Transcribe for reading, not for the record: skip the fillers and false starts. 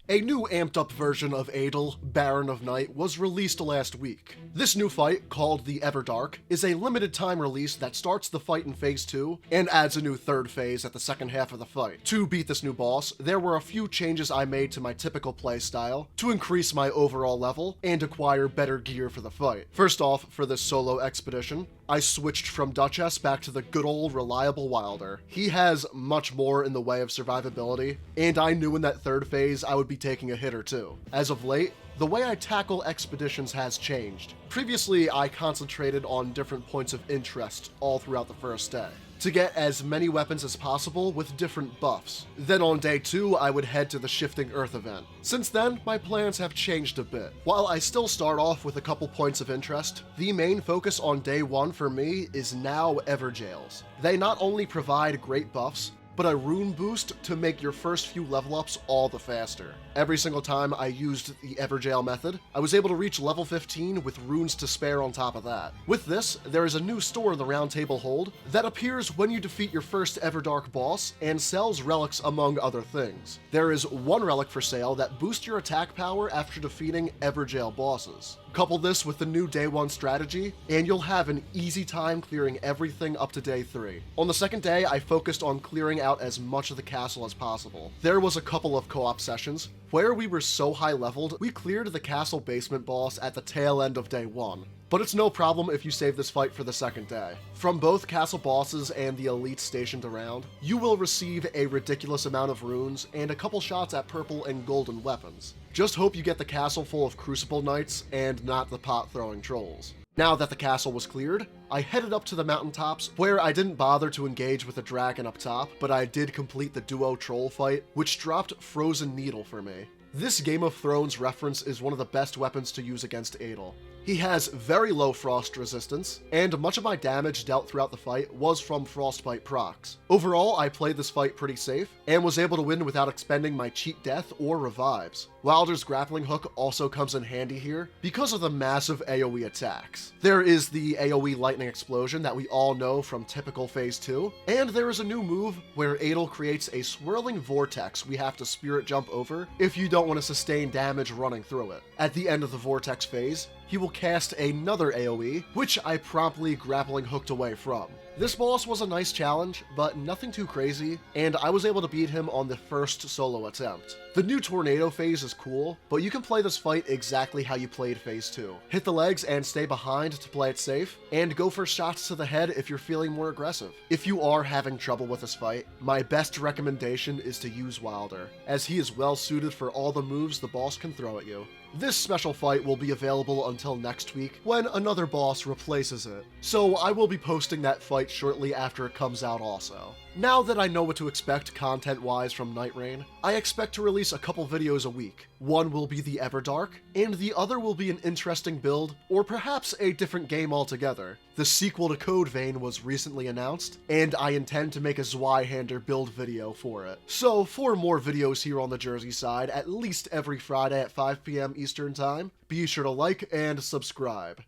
A new amped up version of Adel, Baron of Night, was released last week. This new fight, called the Everdark, is a limited time release that starts the fight in Phase 2 and adds a new third phase at the second half of the fight. To beat this new boss, there were a few changes I made to my typical playstyle to increase my overall level and acquire better gear for the fight. First off, for this solo expedition, I switched from Duchess back to the good old reliable Wilder. He has much more in the way of survivability, and I knew in that third phase I would be taking a hit or two. As of late, the way I tackle expeditions has changed. Previously, I concentrated on different points of interest all throughout the first day, to get as many weapons as possible with different buffs. Then on day 2, I would head to the Shifting Earth event. Since then, my plans have changed a bit. While I still start off with a couple points of interest, the main focus on day 1 for me is now Everjails. They not only provide great buffs, but a rune boost to make your first few level ups all the faster. Every single time I used the Everjail method, I was able to reach level 15 with runes to spare on top of that. With this, there is a new store in the Round Table Hold that appears when you defeat your first Everdark boss and sells relics among other things. There is one relic for sale that boosts your attack power after defeating Everjail bosses. Couple this with the new day 1 strategy, and you'll have an easy time clearing everything up to day 3. On the second day, I focused on clearing out as much of the castle as possible. There was a couple of co-op sessions where we were so high leveled, we cleared the castle basement boss at the tail end of day 1. But it's no problem if you save this fight for the second day. From both castle bosses and the elites stationed around, you will receive a ridiculous amount of runes and a couple shots at purple and golden weapons. Just hope you get the castle full of Crucible Knights and not the pot-throwing trolls. Now that the castle was cleared, I headed up to the mountaintops, where I didn't bother to engage with the dragon up top, but I did complete the duo troll fight, which dropped Frozen Needle for me. This Game of Thrones reference is one of the best weapons to use against Adel. He has very low frost resistance, and much of my damage dealt throughout the fight was from frostbite procs. Overall, I played this fight pretty safe, and was able to win without expending my cheat death or revives. Wilder's grappling hook also comes in handy here because of the massive AoE attacks. There is the AoE lightning explosion that we all know from typical Phase 2, and there is a new move where Adel creates a swirling vortex we have to spirit jump over if you don't want to sustain damage running through it. At the end of the vortex phase, he will cast another AoE, which I promptly grappling hooked away from. This boss was a nice challenge, but nothing too crazy, and I was able to beat him on the first solo attempt. The new tornado phase is cool, but you can play this fight exactly how you played Phase 2. Hit the legs and stay behind to play it safe, and go for shots to the head if you're feeling more aggressive. If you are having trouble with this fight, my best recommendation is to use Wilder, as he is well suited for all the moves the boss can throw at you. This special fight will be available until next week, when another boss replaces it, so I will be posting that fight shortly after it comes out also. Now that I know what to expect content-wise from Night Rain, I expect to release a couple videos a week. One will be the Everdark, and the other will be an interesting build, or perhaps a different game altogether. The sequel to Code Vein was recently announced, and I intend to make a Zweihander build video for it. So for more videos here on the Jersey side, at least every Friday at 5 PM Eastern Time, be sure to like and subscribe.